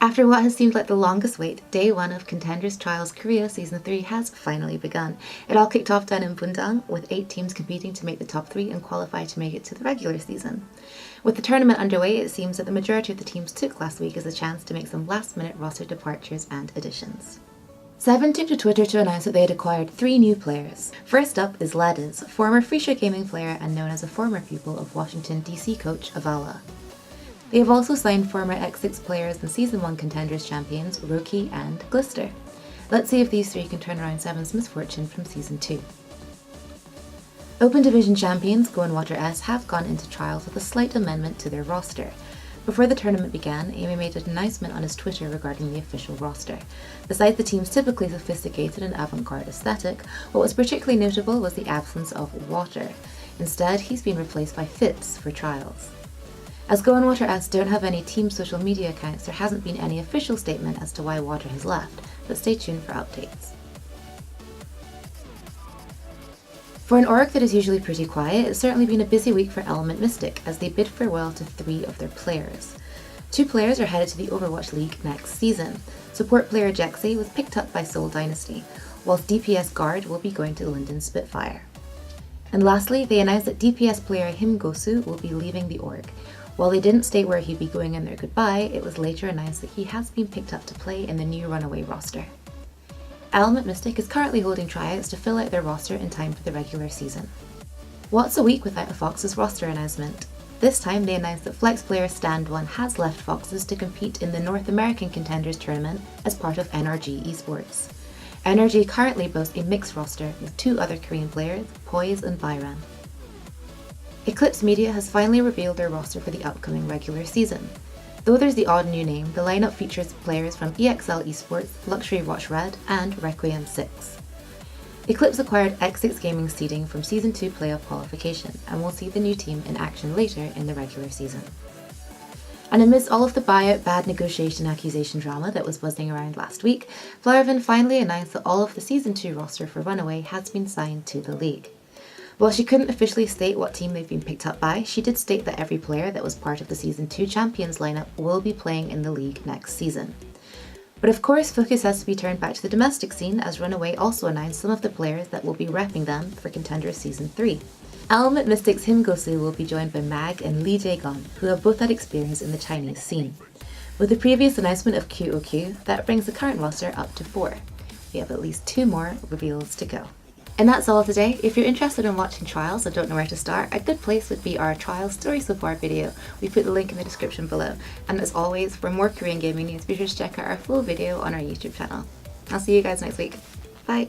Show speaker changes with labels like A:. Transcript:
A: After what has seemed like the longest wait, Day 1 of Contenders Trials Korea Season 3 has finally begun. It all kicked off down in Bundang, with 8 teams competing to make the top 3 and qualify to make it to the regular season. With the tournament underway, it seems that the majority of the teams took last week as a chance to make some last-minute roster departures and additions. Seven took to Twitter to announce that they had acquired 3 new players. First up is Ladiz, former Freeshow gaming player and known as a former pupil of Washington DC coach Avala. They have also signed former X6 players and Season 1 Contenders champions Roki and Glister. Let's see if these 3 can turn around Seven's misfortune from Season 2. Open Division champions Go and Water S have gone into trials with a slight amendment to their roster. Before the tournament began, Amy made an announcement on his Twitter regarding the official roster. Besides the team's typically sophisticated and avant-garde aesthetic, what was particularly notable was the absence of water. Instead, he's been replaced by Fitz for trials. As Go and Water S don't have any team social media accounts, there hasn't been any official statement as to why Water has left, but stay tuned for updates. For an org that is usually pretty quiet, it's certainly been a busy week for Element Mystic as they bid farewell to 3 of their players. 2 players are headed to the Overwatch League next season. Support player Jexy was picked up by Seoul Dynasty, whilst DPS Guard will be going to London Spitfire. And lastly, they announced that DPS player Him Gosu will be leaving the org. While they didn't state where he'd be going in their goodbye, it was later announced that he has been picked up to play in the new Runaway roster. Element Mystic is currently holding tryouts to fill out their roster in time for the regular season. What's a week without a Fox's roster announcement? This time they announced that Flex player Stand1 has left Fox's to compete in the North American Contenders Tournament as part of NRG Esports. NRG currently boasts a mixed roster with 2 other Korean players, Poise and Byron. Eclipse Media has finally revealed their roster for the upcoming regular season. Though there's the odd new name, the lineup features players from EXL Esports, Luxury Watch Red, and Requiem 6. Eclipse acquired X6 Gaming seeding from Season 2 playoff qualification, and we'll see the new team in action later in the regular season. And amidst all of the buyout bad negotiation accusation drama that was buzzing around last week, Flarvin finally announced that all of the Season 2 roster for Runaway has been signed to the league. While she couldn't officially state what team they've been picked up by, she did state that every player that was part of the Season 2 Champions lineup will be playing in the league next season. But of course, focus has to be turned back to the domestic scene as Runaway also announced some of the players that will be repping them for Contenders Season 3. Element Mystic's Him Gosu will be joined by Mag and Lee Jae-gon, who have both had experience in the Chinese scene. With the previous announcement of QOQ, that brings the current roster up to 4. We have at least 2 more reveals to go. And that's all today. If you're interested in watching Trials and don't know where to start, a good place would be our Trials Story So Far video. We put the link in the description below. And as always, for more Korean gaming news, be sure to check out our full video on our YouTube channel. I'll see you guys next week. Bye!